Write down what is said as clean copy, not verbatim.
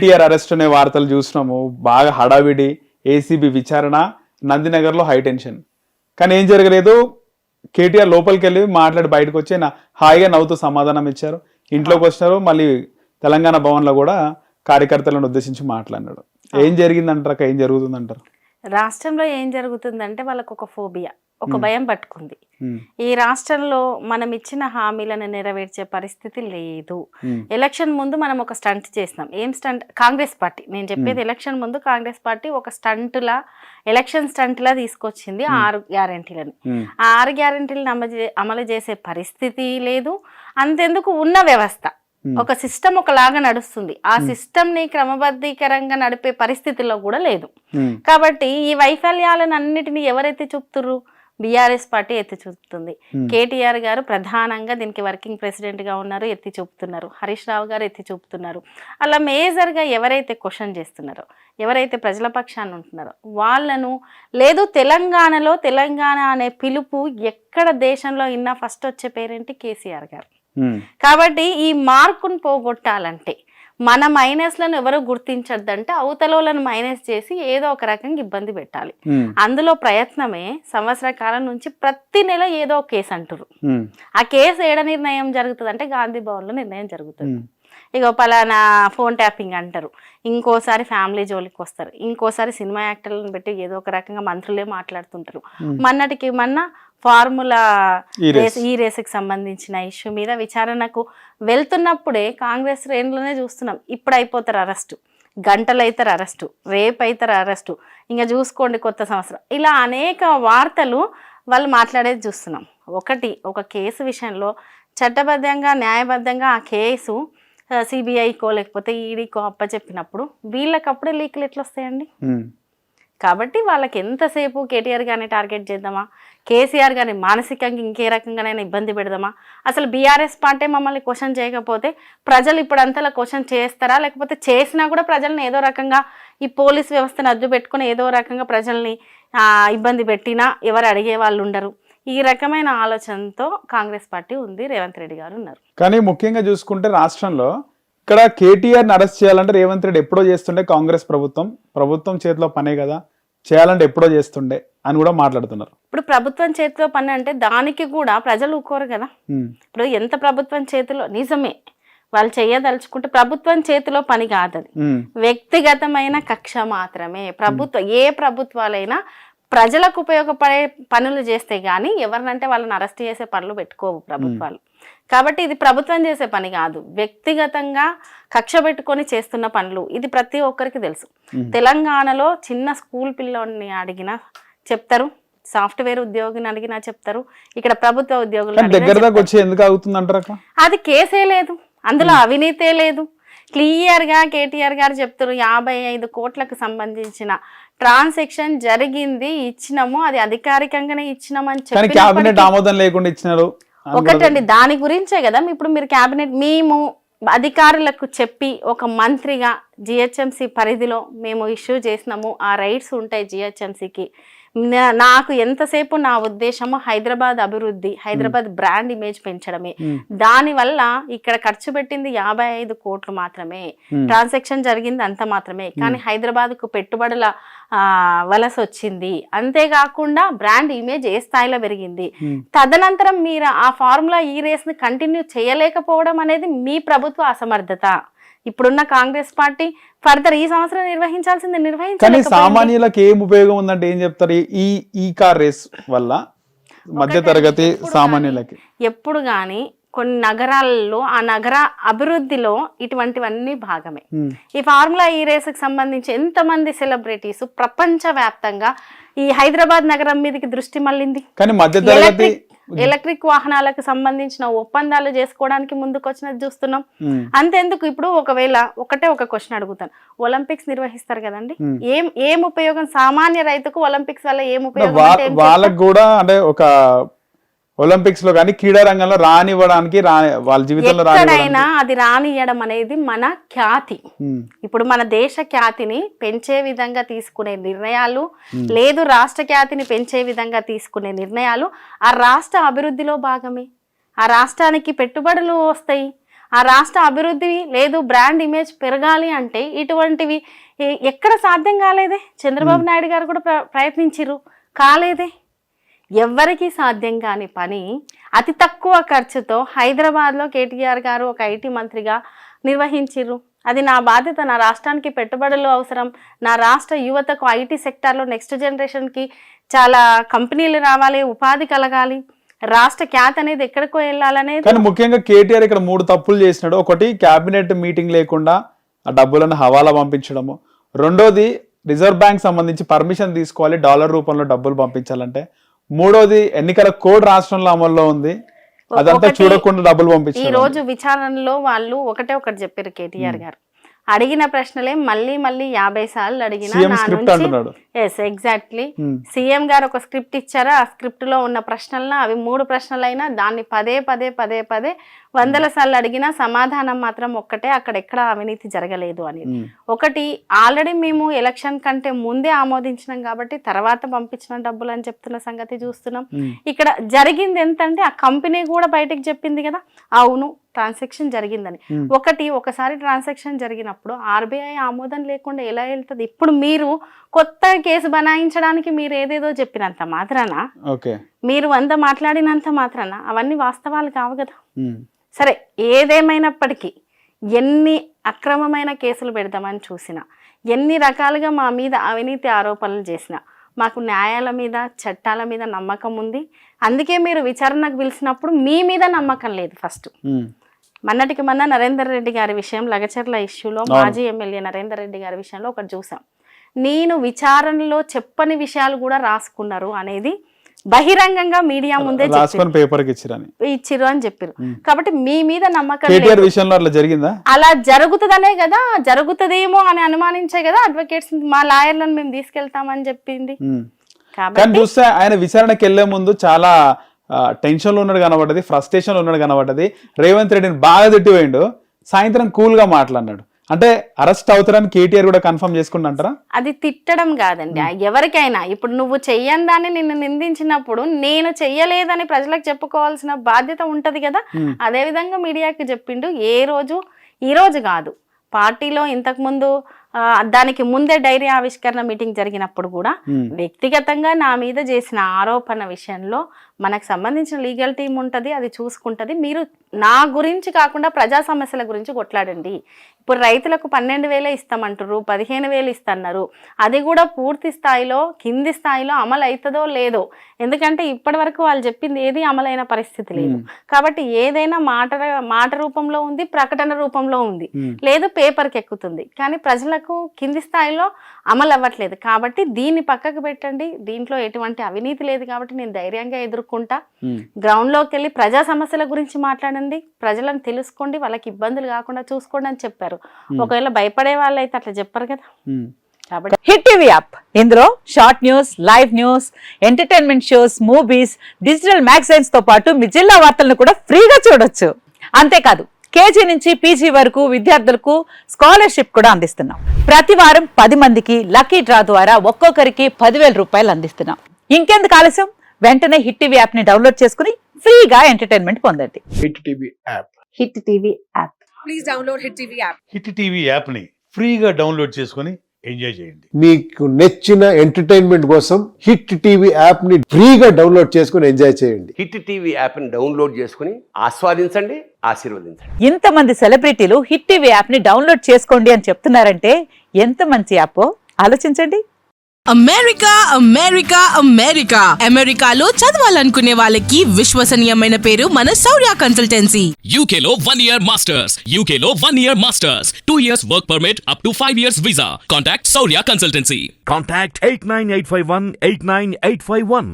KTR arrest అనే వార్తలు చూసినాము, బాగా హడావిడి, ఏసీబీ విచారణ, నందినగర్లో హై టెన్షన్. కానీ ఏం జరగలేదు. కేటీఆర్ లోపలికి వెళ్ళి మాట్లాడి బయటకు వచ్చి హాయిగా నవ్వుతూ సమాధానం ఇచ్చారు. ఇంట్లోకి వచ్చినారు, మళ్ళీ తెలంగాణ భవన్లో కూడా కార్యకర్తలను ఉద్దేశించి మాట్లాడినాడు. ఏం జరిగిందంటారు, ఏం జరుగుతుందంటారు? రాష్ట్రంలో ఏం జరుగుతుందంటే వాళ్ళకు ఒక ఫోబియా, ఒక భయం పట్టుకుంది. ఈ రాష్ట్రంలో మనం ఇచ్చిన హామీలను నెరవేర్చే పరిస్థితి లేదు. ఎలక్షన్ ముందు మనం ఒక స్టంట్ చేసినాం. ఏం స్టంట్? కాంగ్రెస్ పార్టీ, నేను చెప్పేది ఎలక్షన్ ముందు కాంగ్రెస్ పార్టీ ఒక స్టంట్లా, ఎలక్షన్ స్టంట్లా తీసుకొచ్చింది 6 గ్యారెంటీలని. ఆ 6 గ్యారెంటీలను అమలు చేసే పరిస్థితి లేదు. అంతెందుకు, ఉన్న వ్యవస్థ ఒక సిస్టమ్ ఒకలాగా నడుస్తుంది, ఆ సిస్టమ్ ని క్రమబద్ధీకరంగా నడిపే పరిస్థితిలో కూడా లేదు. కాబట్టి ఈ వైఫల్యాలను అన్నిటినీ ఎవరైతే చూపుతుర్రు? బీఆర్ఎస్ పార్టీ ఎత్తి చూపుతుంది. కేటీఆర్ గారు ప్రధానంగా దీనికి వర్కింగ్ ప్రెసిడెంట్ గా ఉన్నారు, ఎత్తి చూపుతున్నారు. హరీష్ రావు గారు ఎత్తి చూపుతున్నారు. అలా మేజర్ గా ఎవరైతే క్వశ్చన్ చేస్తున్నారో, ఎవరైతే ప్రజల పక్షాన్ని ఉంటున్నారో వాళ్ళను, లేదు తెలంగాణలో తెలంగాణ అనే పిలుపు ఎక్కడ దేశంలో ఇన్నా ఫస్ట్ వచ్చే పేరేంటి? కేసీఆర్ గారు. కాబట్టి ఈ మార్కును పోగొట్టాలంటే మన మైనస్లను ఎవరు గుర్తించద్దంటే అవతలోలను మైనస్ చేసి ఏదో ఒక రకంగా ఇబ్బంది పెట్టాలి. అందులో ప్రయత్నమే సంవత్సర కాలం నుంచి ప్రతి నెల ఏదో ఒక కేసు అంటారు. ఆ కేసు ఏడ నిర్ణయం జరుగుతుంది అంటే గాంధీ భవన్ లో నిర్ణయం జరుగుతుంది. ఇక పలానా ఫోన్ ట్యాపింగ్ అంటారు, ఇంకోసారి ఫ్యామిలీ జోలికి వస్తారు, ఇంకోసారి సినిమా యాక్టర్లను పెట్టి ఏదో ఒక రకంగా మంత్రులే మాట్లాడుతుంటారు. మొన్నటికి మొన్న ఫార్ములా ఈ రేసుకి సంబంధించిన ఇష్యూ మీద విచారణకు వెళ్తున్నప్పుడే కాంగ్రెస్ రేంజ్లోనే చూస్తున్నాం. ఇప్పుడు అయిపోతారు అరెస్టు, గంటలు అవుతారు అరెస్టు, రేపు అవుతారు అరెస్టు, ఇంకా చూసుకోండి కొత్త సంవత్సరం. ఇలా అనేక వార్తలు వాళ్ళు మాట్లాడేది చూస్తున్నాం. ఒక కేసు విషయంలో చట్టబద్ధంగా న్యాయబద్ధంగా ఆ కేసు సిబిఐకో లేకపోతే ఈడీకో అప్పచెప్పినప్పుడు వీళ్ళకప్పుడే లీకులు ఎట్లా వస్తాయండి? కాబట్టి వాళ్ళకి ఎంతసేపు కేటీఆర్ గారిని టార్గెట్ చేద్దామా, కేసీఆర్ గారిని మానసికంగా ఇంకే రకంగానైనా ఇబ్బంది పెడదామా? అసలు బీఆర్ఎస్ పార్టీ మమ్మల్ని క్వశ్చన్ చేయకపోతే ప్రజలు ఇప్పుడు అంతలా క్వశ్చన్ చేస్తారా? లేకపోతే చేసినా కూడా ప్రజల్ని ఏదో రకంగా ఈ పోలీస్ వ్యవస్థను అడ్డు పెట్టుకుని ఏదో రకంగా ప్రజల్ని ఇబ్బంది పెట్టినా ఎవరు అడిగే వాళ్ళు ఉండరు. ఈ రకమైన ఆలోచనతో కాంగ్రెస్ పార్టీ ఉంది, రేవంత్ రెడ్డి గారు ఉన్నారు. కానీ ముఖ్యంగా చూసుకుంటే రాష్ట్రంలో ఇక్కడ కేటీఆర్ అరెస్ట్ చేయాలంటే రేవంత్ రెడ్డి ఎప్పుడో చేస్తుండే, కాంగ్రెస్ ప్రభుత్వం చేతిలో పనే కదా, చేయాలంటే ఎప్పుడో చేస్తుండే అని కూడా మాట్లాడుతున్నారు. ఇప్పుడు ప్రభుత్వం చేతిలో పని అంటే దానికి కూడా ప్రజలు ఊరుకోరు కదా. ఇప్పుడు ఎంత ప్రభుత్వం చేతిలో, నిజమే వాళ్ళు చేయదలుచుకుంటే ప్రభుత్వం చేతిలో పని కాదది, వ్యక్తిగతమైన కక్ష మాత్రమే. ఏ ప్రభుత్వాలైనా ప్రజలకు ఉపయోగపడే పనులు చేస్తే గానీ ఎవరినంటే వాళ్ళని అరెస్ట్ చేసే పనులు పెట్టుకోవు ప్రభుత్వాలు. కాబట్టి ఇది ప్రభుత్వం చేసే పని కాదు, వ్యక్తిగతంగా కక్ష పెట్టుకొని చేస్తున్న పనులు. ఇది ప్రతి ఒక్కరికి తెలుసు. తెలంగాణలో చిన్న స్కూల్ పిల్లోని అడిగినా చెప్తారు, సాఫ్ట్వేర్ ఉద్యోగిని అడిగినా చెప్తారు, ఇక్కడ ప్రభుత్వ ఉద్యోగులు అది కేసే లేదు, అందులో అవినీతే లేదు. క్లియర్ గా కేటీఆర్ గారు చెప్తారు 55 కోట్లకు సంబంధించిన ట్రాన్సాక్షన్ జరిగింది, ఇచ్చినాము, అది అధికారికంగానే ఇచ్చినామని చెప్పి ఒకటండి. దాని గురించే కదా ఇప్పుడు మీరు క్యాబినెట్ మేము అధికారులకు చెప్పి ఒక మంత్రిగా జిహెచ్ఎంసీ పరిధిలో మేము ఇష్యూ చేసినాము, ఆ రైట్స్ ఉంటాయి జిహెచ్ఎంసీకి. నాకు ఎంతసేపు నా ఉద్దేశము హైదరాబాద్ అభివృద్ధి, హైదరాబాద్ బ్రాండ్ ఇమేజ్ పెంచడమే. దానివల్ల ఇక్కడ ఖర్చు పెట్టింది 55 కోట్లు మాత్రమే, ట్రాన్సాక్షన్ జరిగింది అంత మాత్రమే. కానీ హైదరాబాద్ కు పెట్టుబడుల వలస వచ్చింది, అంతేకాకుండా బ్రాండ్ ఇమేజ్ ఏ స్థాయిలో పెరిగింది. తదనంతరం మీరు ఆ ఫార్ములా ఈ రేస్ ని కంటిన్యూ చేయలేకపోవడం అనేది మీ ప్రభుత్వ అసమర్థత. ఇప్పుడున్న కాంగ్రెస్ పార్టీ ఫర్దర్ ఈ సంవత్సరం నిర్వహించాల్సింది నిర్వహించాలి. సామాన్యులకు ఏం ఉపయోగం ఉందంటే ఏం చెప్తారు? ఈ కార్ రేస్ వల్ల మధ్య తరగతి సామాన్యులకి ఎప్పుడు గాని కొన్ని నగరాల్లో ఆ నగర అభివృద్ధిలో ఇటువంటివన్నీ భాగమే. ఈ ఫార్ములా ఈ రేసుకు సంబంధించి ఎంతమంది సెలబ్రిటీస్ ప్రపంచ వ్యాప్తంగా ఈ హైదరాబాద్ నగరం మీదకి దృష్టి మళ్ళింది. కానీ మధ్య తరగతి ఎలక్ట్రిక్ వాహనాలకు సంబంధించిన ఒప్పందాలు చేసుకోవడానికి ముందుకు వచ్చినది చూస్తున్నాం. అంతెందుకు, ఇప్పుడు ఒకవేళ ఒక క్వశ్చన్ అడుగుతాను, ఒలింపిక్స్ నిర్వహిస్తారు కదండి, ఏం ఉపయోగం సామాన్య రైతుకు ఒలింపిక్స్ వల్ల ఏం ఉపయోగం? వాళ్ళకు కూడా అంటే ఒక ఒలింపిక్స్ లో కానీ క్రీడా రంగంలో రానివ్వడానికి వాళ్ళ జీవితంలో ఎక్కడైనా అది రానియడం అనేది మన ఖ్యాతి. ఇప్పుడు మన దేశ ఖ్యాతిని పెంచే విధంగా తీసుకునే నిర్ణయాలు, లేదు రాష్ట్ర ఖ్యాతిని పెంచే విధంగా తీసుకునే నిర్ణయాలు ఆ రాష్ట్ర అభివృద్ధిలో భాగమే. ఆ రాష్ట్రానికి పెట్టుబడులు వస్తాయి, ఆ రాష్ట్ర అభివృద్ధి లేదు, బ్రాండ్ ఇమేజ్ పెరగాలి అంటే ఇటువంటివి ఎక్కడ సాధ్యం కాలేదే. చంద్రబాబు నాయుడు గారు కూడా ప్రయత్నించిర్రు, కాలేదే. ఎవ్వరికీ సాధ్యం కాని పని అతి తక్కువ ఖర్చుతో హైదరాబాద్లో కేటీఆర్ గారు ఒక ఐటీ మంత్రిగా నిర్వహించిర్రు. అది నా బాధ్యత, నా రాష్ట్రానికి పెట్టుబడులు అవసరం, నా రాష్ట్ర యువతకు ఐటీ సెక్టార్లో నెక్స్ట్ జనరేషన్కి చాలా కంపెనీలు రావాలి, ఉపాధి కలగాలి, రాష్ట్ర ఖ్యాతి అనేది ఎక్కడికో వెళ్ళాలనేది. కానీ ముఖ్యంగా కేటీఆర్ ఇక్కడ 3 తప్పులు చేసినాడు. ఒకటి, క్యాబినెట్ మీటింగ్ లేకుండా ఆ డబ్బులను హవాలా పంపించడము. రెండోది, రిజర్వ్ బ్యాంక్ సంబంధించి పర్మిషన్ తీసుకోవాలి డాలర్ రూపంలో డబ్బులు పంపించాలంటే. మూడోది, ఎన్నికల కోడ్ రాష్ట్రంలో అమల్లో ఉంది, అదంతా చూడకుండా డబ్బులు పంపించారు. ఈ రోజు విచారణలో వాళ్ళు ఒకటే చెప్పారు కేటీఆర్ గారు, అడిగిన ప్రశ్నలే మళ్ళీ 50 సార్లు అడిగినా ఎస్ ఎగ్జాక్ట్లీ సీఎం గారు ఒక స్క్రిప్ట్ ఇచ్చారా, ఆ స్క్రిప్ట్ లో ఉన్న ప్రశ్నలను అవి 3 ప్రశ్నలైనా దాన్ని పదే 100 సార్లు అడిగినా సమాధానం మాత్రం ఒక్కటే, అక్కడ ఎక్కడ అవినీతి జరగలేదు అనేది. ఒకటి, ఆల్రెడీ మేము ఎలక్షన్ కంటే ముందే ఆమోదించినాం కాబట్టి తర్వాత పంపించిన డబ్బులు అని చెప్తున్న సంగతి చూస్తున్నాం. ఇక్కడ జరిగింది ఎంతంటే ఆ కంపెనీ కూడా బయటకు చెప్పింది కదా, అవును ట్రాన్సాక్షన్ జరిగిందని. ఒకసారి ట్రాన్సాక్షన్ జరిగినప్పుడు ఆర్బీఐ ఆమోదం లేకుండా ఎలా వెళ్తుంది? ఇప్పుడు మీరు కొత్త కేసు బనాయించడానికి మీరు ఏదేదో చెప్పినంత మాత్రాన, మీరు 100 మాట్లాడినంత మాత్రాన అవన్నీ వాస్తవాలు కావు కదా. సరే, ఏదేమైనప్పటికీ ఎన్ని అక్రమమైన కేసులు పెడదామని చూసినా, ఎన్ని రకాలుగా మా మీద అవినీతి ఆరోపణలు చేసినా మాకు న్యాయాల మీద చట్టాల మీద నమ్మకం ఉంది. అందుకే మీరు విచారణకు పిలిచినప్పుడు మీ మీద నమ్మకం లేదు. ఫస్ట్ మొన్నటికి నరేందర్ రెడ్డి గారి విషయం, లగచర్ల ఇష్యూలో మాజీ ఎమ్మెల్యే నరేందర్ రెడ్డి గారి విషయంలో ఒకటి చూసాం. నేను విచారణలో చెప్పని విషయాలు కూడా రాసుకున్నారు అనేది బహిరంగంగా మీడియా ముందే ఇచ్చిరు అని చెప్పారు. కాబట్టి మీ మీద నమ్మకం అలా జరుగుతుందనే కదా, జరుగుతుందేమో అని అనుమానించే కదా అడ్వకేట్స్ మా లాయర్లను మేము తీసుకెళ్తామని చెప్పింది. కానీ చూస్తే ఆయన విచారణకి వెళ్లే ముందు చాలా టెన్షన్ లో ఉన్నాడు కనబడ్డది, ఫ్రస్ట్రేషన్ లో ఉన్నాడు కనబడ్డది. రేవంత్ రెడ్డిని బాగా తిట్టిపోయిండు, సాయంత్రం కూల్ గా మాట్లాడినాడు. అంటే అరెస్ట్ అవుతారని కేటీఆర్ కూడా కన్ఫర్మ్ చేసుకుంటారా? అది తిట్టడం కాదండి. ఎవరికైనా ఇప్పుడు నువ్వు చెయ్యని దాన్ని నిన్ను నిందించినప్పుడు నేను చెయ్యలేదని ప్రజలకు చెప్పుకోవాల్సిన బాధ్యత ఉంటది కదా. అదే విధంగా మీడియాకి చెప్పిండు. ఈ రోజు కాదు, పార్టీలో ఇంతకు ముందు దానికి ముందే డైరీ ఆవిష్కరణ మీటింగ్ జరిగినప్పుడు కూడా వ్యక్తిగతంగా నా మీద చేసిన ఆరోపణ విషయంలో మనకు సంబంధించిన లీగల్ టీం ఉంటుంది, అది చూసుకుంటుంది. మీరు నా గురించి కాకుండా ప్రజా సమస్యల గురించి కొట్లాడండి. ఇప్పుడు రైతులకు 12,000 ఇస్తామంటారు, 15,000 ఇస్తున్నారు. అది కూడా పూర్తి స్థాయిలో కింది స్థాయిలో అమలు అవుతుందో లేదో, ఎందుకంటే ఇప్పటి వరకు వాళ్ళు చెప్పింది ఏది అమలైన పరిస్థితి లేదు. కాబట్టి ఏదైనా మాట రూపంలో ఉంది, ప్రకటన రూపంలో ఉంది, లేదు పేపర్కి ఎక్కుతుంది, కానీ ప్రజలకు కింది స్థాయిలో అమలు అవ్వట్లేదు. కాబట్టి దీన్ని పక్కకు పెట్టండి, దీంట్లో ఎటువంటి అవినీతి లేదు కాబట్టి నేను ధైర్యంగా ఎదుర్కొంటా. గ్రౌండ్ లోకి వెళ్ళి ప్రజా సమస్యల గురించి మాట్లాడండి, ప్రజలను తెలుసుకోండి, వాళ్ళకి ఇబ్బందులు కాకుండా చూసుకోండి అని చెప్పారు. ఒకవేళ భయపడే వాళ్ళు అయితే అట్లా చెప్పరు కదా. కాబట్టి హిట్ టీవీ యాప్, ఇందులో short news, live news, entertainment shows, movies, digital magazines తో పాటు మీ జిల్లా వార్తలను కూడా ఫ్రీగా చూడొచ్చు. అంతేకాదు కేజీ నుంచి పీజీ వరకు విద్యార్థులకు స్కాలర్షిప్ కూడా అందిస్తున్నాం. ప్రతి వారం 10 మందికి లక్కీ డ్రా ద్వారా ఒక్కొక్కరికి 10,000 రూపాయలు అందిస్తున్నాం. ఇంకెందుకు ఆలస్యం, వెంటనే హిట్ టీవీ యాప్ ని డౌన్లోడ్ చేసుకుని ఫ్రీగా ఎంటర్టైన్మెంట్ పొందండి. Hit TV app. Hit TV app. Please download hit TV app. Hit TV app ని ఫ్రీగా డౌన్లోడ్ చేసుకుని ఎంజాయ్ చేయండి. మీకు నచ్చిన ఎంటర్టైన్మెంట్ కోసం హిట్ టీవీ యాప్ ని ఫ్రీగా డౌన్లోడ్ చేసుకుని ఎంజాయ్ చేయండి. హిట్ టీవీ యాప్ ని డౌన్లోడ్ చేసుకుని ఆస్వాదించండి, ఆశీర్వదించండి. ఇంతమంది సెలబ్రిటీలు హిట్ టీవీ యాప్ ని డౌన్లోడ్ చేసుకోండి అని చెప్తున్నారంటే ఎంత మంచి యాప్ ఆలోచించండి. అమెరికా అమెరికా అమెరికా అమెరికాలో చదవాలనుకునే వాళ్ళకి విశ్వసనీయమైన పేరు మన శౌర్య కన్సల్టెన్సీ. UK లో 1 year masters. UK లో 1 year masters. 2 years work permit up to 5 years visa. Contact Saurya Consultancy. Contact 89851 89851.